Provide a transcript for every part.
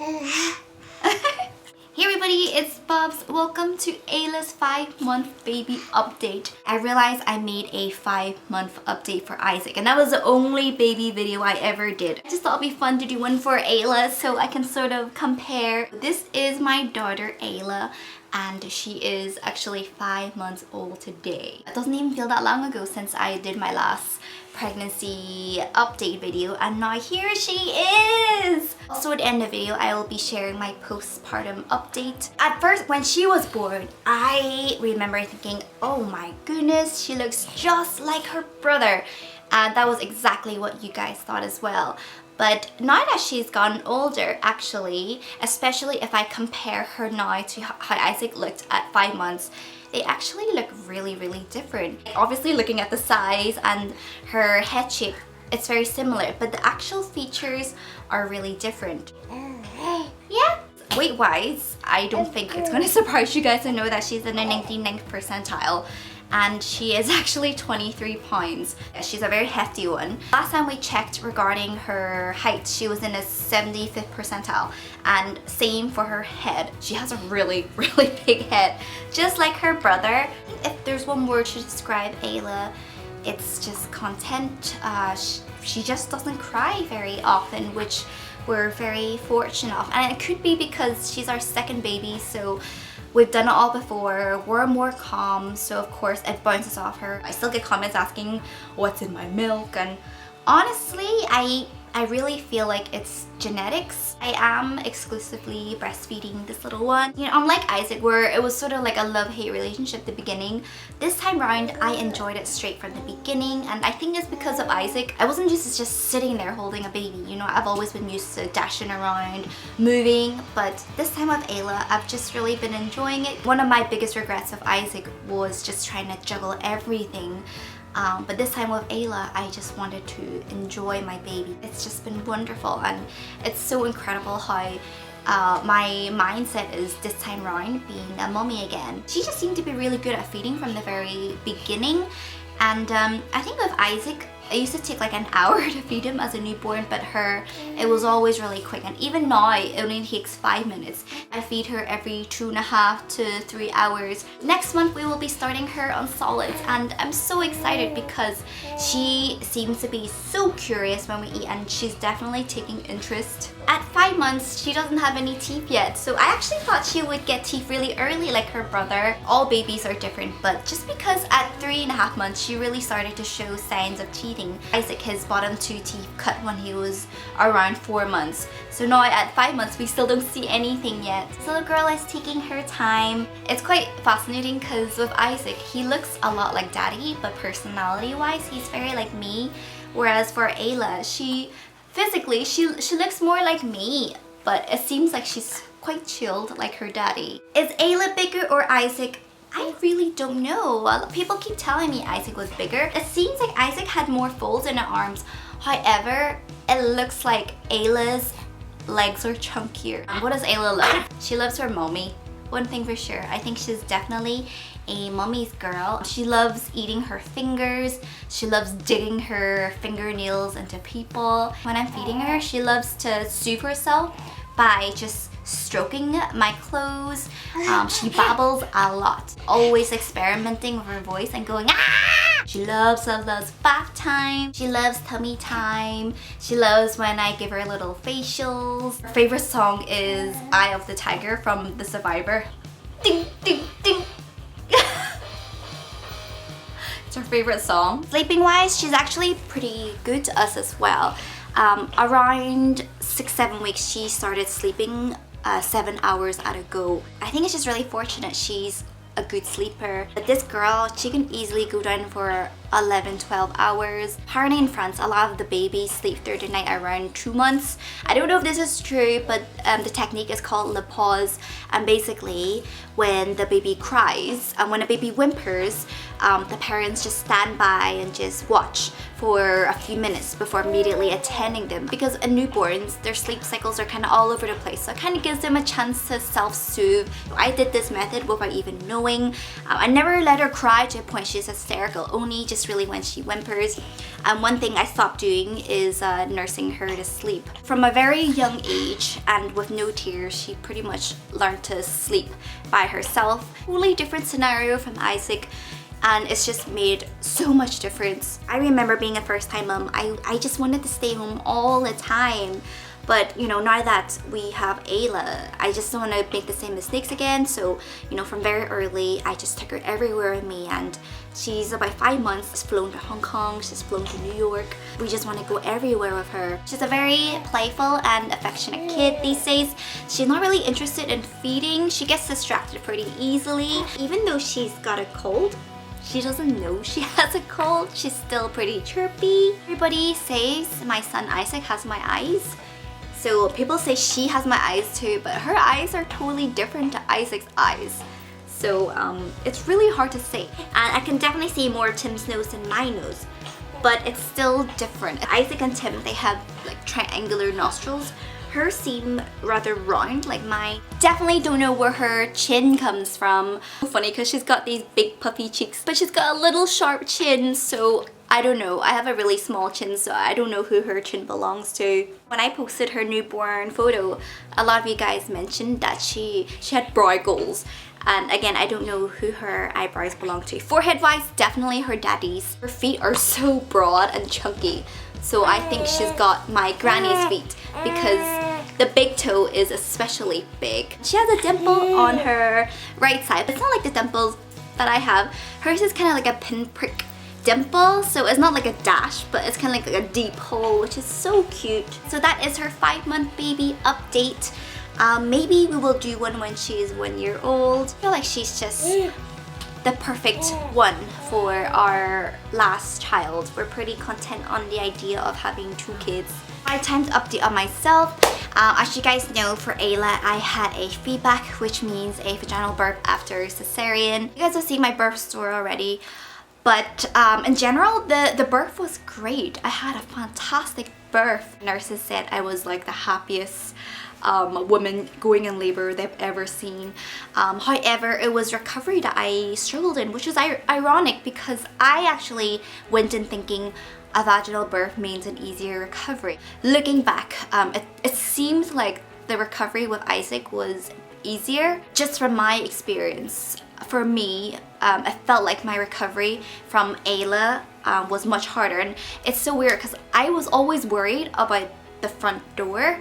Hey everybody, it's Bubs. Welcome to Ayla's 5-month baby update. I realized I made a 5-month update for Isaac and that was the only baby video I ever did. I just thought it'd be fun to do one for Ayla so I can sort of compare. This is my daughter Ayla and she is actually 5 months old today. It doesn't even feel that long ago since I did my last pregnancy update video and now here she is! Also at the end of the video I will be sharing my postpartum update. At first when she was born I remember thinking, oh my goodness, she looks just like her brother, and that was exactly what you guys thought as well. But now that she's gotten older, actually, especially if I compare her now to how Isaac looked at 5 months, they actually look really, really different. Obviously looking at the size and her head shape, it's very similar, but the actual features are really different. Yeah. Weight-wise, I don't think it's going to surprise you guys to know that she's in the 99th percentile. And she is actually 23 pounds. She's a very hefty one. Last time we checked regarding her height, she was in the 75th percentile. And same for her head. She has a really, really big head, just like her brother. If there's one word to describe Ayla, it's just content. She just doesn't cry very often, which we're very fortunate of. And it could be because she's our second baby, so we've done it all before, we're more calm, so of course it bounces off her. I still get comments asking what's in my milk, and honestly, I really feel like it's genetics. I am exclusively breastfeeding this little one. You know, unlike Isaac, where it was sort of like a love-hate relationship at the beginning, this time round I enjoyed it straight from the beginning, and I think it's because of Isaac. I wasn't just sitting there holding a baby, you know, I've always been used to dashing around, moving, but this time with Ayla, I've just really been enjoying it. One of my biggest regrets of Isaac was just trying to juggle everything. But this time with Ayla, I just wanted to enjoy my baby. It's just been wonderful, and it's so incredible how my mindset is this time round being a mommy again. She just seemed to be really good at feeding from the very beginning, and I think with Isaac, I used to take like an hour to feed him as a newborn, but her, it was always really quick, and even now it only takes 5 minutes. I feed her every 2.5 to 3 hours. Next month we will be starting her on solids, and I'm so excited because she seems to be so curious when we eat, and she's definitely taking interest. At 5 months, she doesn't have any teeth yet, so I actually thought she would get teeth really early like her brother. All babies are different, but just because at 3.5 months she really started to show signs of teething. Isaac, his bottom 2 teeth cut when he was around 4 months. So now at 5 months we still don't see anything yet. So the girl is taking her time. It's quite fascinating because with Isaac, he looks a lot like daddy, but personality wise he's very like me. Whereas for Ayla, physically she looks more like me, but it seems like she's quite chilled like her daddy. Is Ayla bigger or Isaac? I really don't know. People keep telling me Isaac was bigger. It seems like Isaac had more folds in her arms. However, it looks like Ayla's legs are chunkier. What does Ayla love? She loves her mommy. One thing for sure, I think she's definitely a mommy's girl. She loves eating her fingers. She loves digging her fingernails into people. When I'm feeding her, she loves to soothe herself by just stroking my clothes. She babbles a lot, always experimenting with her voice and going ah! She loves bath time. She loves tummy time. She loves when I give her little facials. Her favorite song is Eye of the Tiger from The Survivor. Ding, ding, ding. It's her favorite song. Sleeping wise, she's actually pretty good to us as well. Around 6-7 weeks she started sleeping 7 hours at a go. I think it's just really fortunate she's a good sleeper. But this girl, she can easily go down for 11-12 hours. Apparently in France, a lot of the babies sleep through the night around 2 months. I don't know if this is true, but the technique is called le pause. And basically, when the baby cries and when a baby whimpers, the parents just stand by and just watch for a few minutes before immediately attending them. Because in newborns, their sleep cycles are kind of all over the place, so it kind of gives them a chance to self-soothe. I did this method without even knowing. I never let her cry to a point she's hysterical, only just just really when she whimpers. And one thing I stopped doing is nursing her to sleep. From a very young age and with no tears, she pretty much learned to sleep by herself. Totally different scenario from Isaac, and it's just made so much difference. I remember being a first-time mom, I just wanted to stay home all the time. But you know, now that we have Ayla, I just don't want to make the same mistakes again. So you know, from very early, I just took her everywhere with me, and she's about 5 months. She's flown to Hong Kong, she's flown to New York. We just want to go everywhere with her. She's a very playful and affectionate kid these days. She's not really interested in feeding. She gets distracted pretty easily. Even though she's got a cold, she doesn't know she has a cold. She's still pretty chirpy. Everybody says my son Isaac has my eyes. So people say she has my eyes too, but her eyes are totally different to Isaac's eyes. So it's really hard to say. And I can definitely see more Tim's nose than my nose, but it's still different. Isaac and Tim, they have like triangular nostrils. Hers seem rather round like mine. Definitely don't know where her chin comes from. Funny because she's got these big puffy cheeks, but she's got a little sharp chin, so I don't know. I have a really small chin, so I don't know who her chin belongs to. When I posted her newborn photo, a lot of you guys mentioned that she had brow goals. And again, I don't know who her eyebrows belong to. Forehead wise, definitely her daddy's. Her feet are so broad and chunky. So I think she's got my granny's feet because the big toe is especially big. She has a dimple on her right side, but it's not like the dimples that I have. Hers is kind of like a pinprick dimple, so it's not like a dash, but it's kind of like a deep hole, which is so cute. So that is her 5-month baby update. Maybe we will do one when she's 1 year old. I feel like she's just the perfect one for our last child. We're pretty content on the idea of having 2 kids. My time to update on myself. As you guys know, for Ayla, I had a feedback, which means a vaginal birth after cesarean. You guys have seen my birth story already. But in general, the birth was great. I had a fantastic birth. Nurses said I was like the happiest woman going in labor they've ever seen. However, it was recovery that I struggled in, which is ironic because I actually went in thinking a vaginal birth means an easier recovery. Looking back, it seems like the recovery with Isaac was easier just from my experience. For me, I felt like my recovery from Ayla was much harder, and it's so weird because I was always worried about the front door,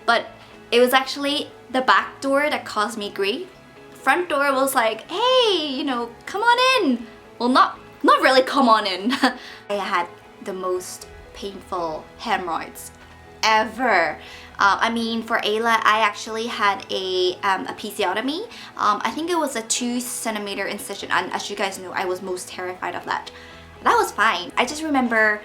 but it was actually the back door that caused me grief. Front door was like, hey, you know, come on in. Well, not really come on in. I had the most painful hemorrhoids ever. I mean, for Ayla, I actually had a episiotomy. I think it was a 2-centimeter incision, and as you guys know, I was most terrified of that. That was fine. I just remember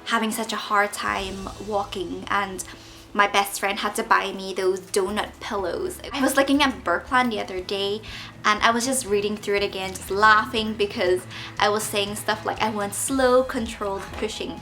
having such a hard time walking, and my best friend had to buy me those donut pillows. I was looking at birth plan the other day, and I was just reading through it again, just laughing because I was saying stuff like I want slow, controlled pushing.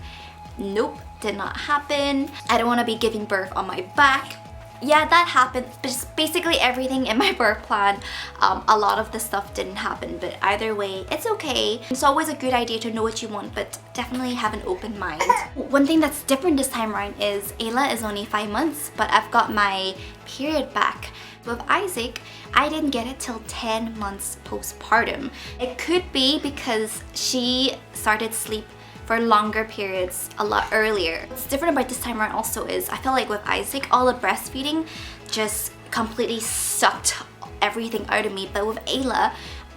Nope, did not happen. I don't want to be giving birth on my back. Yeah, that happened, but just basically everything in my birth plan, a lot of the stuff didn't happen, but either way, it's okay. It's always a good idea to know what you want, but definitely have an open mind. One thing that's different this time around is Ayla is only 5 months, but I've got my period back. With Isaac, I didn't get it till 10 months postpartum. It could be because she started sleep for longer periods a lot earlier. What's different about this time around also is I feel like with Isaac, all the breastfeeding just completely sucked everything out of me, but with Ayla,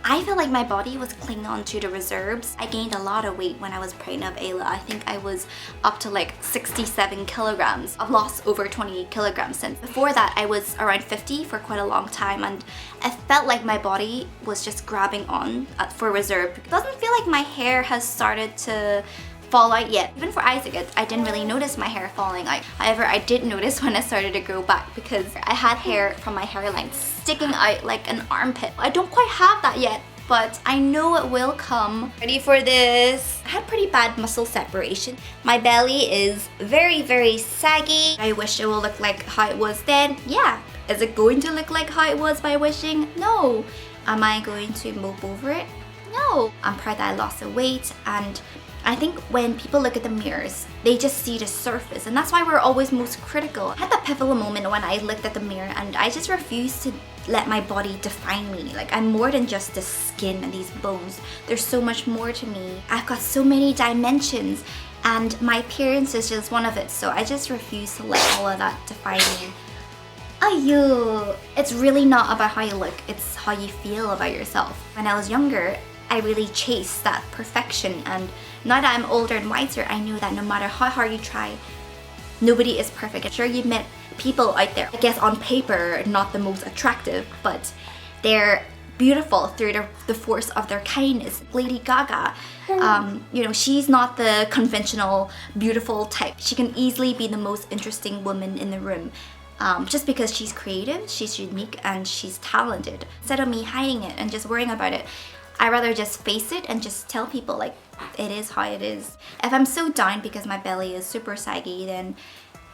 I feel like my body was clinging on to the reserves. I gained a lot of weight when I was pregnant with Ayla. I think I was up to like 67 kilograms. I've lost over 20 kilograms since. Before that, I was around 50 for quite a long time, and I felt like my body was just grabbing on for reserve. It doesn't feel like my hair has started to fall out yet. Even for Isaac, I didn't really notice my hair falling out. However, I did notice when I started to grow back because I had hair from my hairline sticking out like an armpit. I don't quite have that yet, but I know it will come. Ready for this? I had pretty bad muscle separation. My belly is very, very saggy. I wish it will look like how it was then. Yeah. Is it going to look like how it was by wishing? No. Am I going to mope over it? No. I'm proud that I lost the weight, and I think when people look at the mirrors, they just see the surface, and that's why we're always most critical. I had that pivotal moment when I looked at the mirror and I just refused to let my body define me. Like, I'm more than just the skin and these bones. There's so much more to me. I've got so many dimensions, and my appearance is just one of it, so I just refuse to let all of that define me. Ayo! It's really not about how you look, it's how you feel about yourself. When I was younger, I really chased that perfection, and now that I'm older and wiser, I know that no matter how hard you try, nobody is perfect. I'm sure you've met people out there, I guess on paper, not the most attractive, but they're beautiful through the force of their kindness. Lady Gaga, you know, she's not the conventional beautiful type. She can easily be the most interesting woman in the room. Just because she's creative, she's unique, and she's talented. Instead of me hiding it and just worrying about it, I'd rather just face it and just tell people, like, it is how it is. If I'm so down because my belly is super saggy, then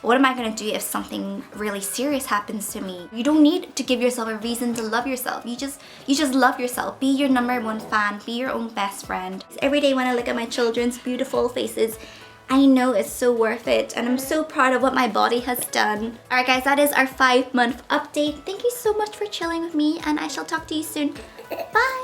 what am I gonna do if something really serious happens to me? You don't need to give yourself a reason to love yourself. You just love yourself. Be your #1 fan. Be your own best friend. Every day when I look at my children's beautiful faces, I know it's so worth it, and I'm so proud of what my body has done. Alright guys, that is our 5-month update. Thank you so much for chilling with me, and I shall talk to you soon. Bye!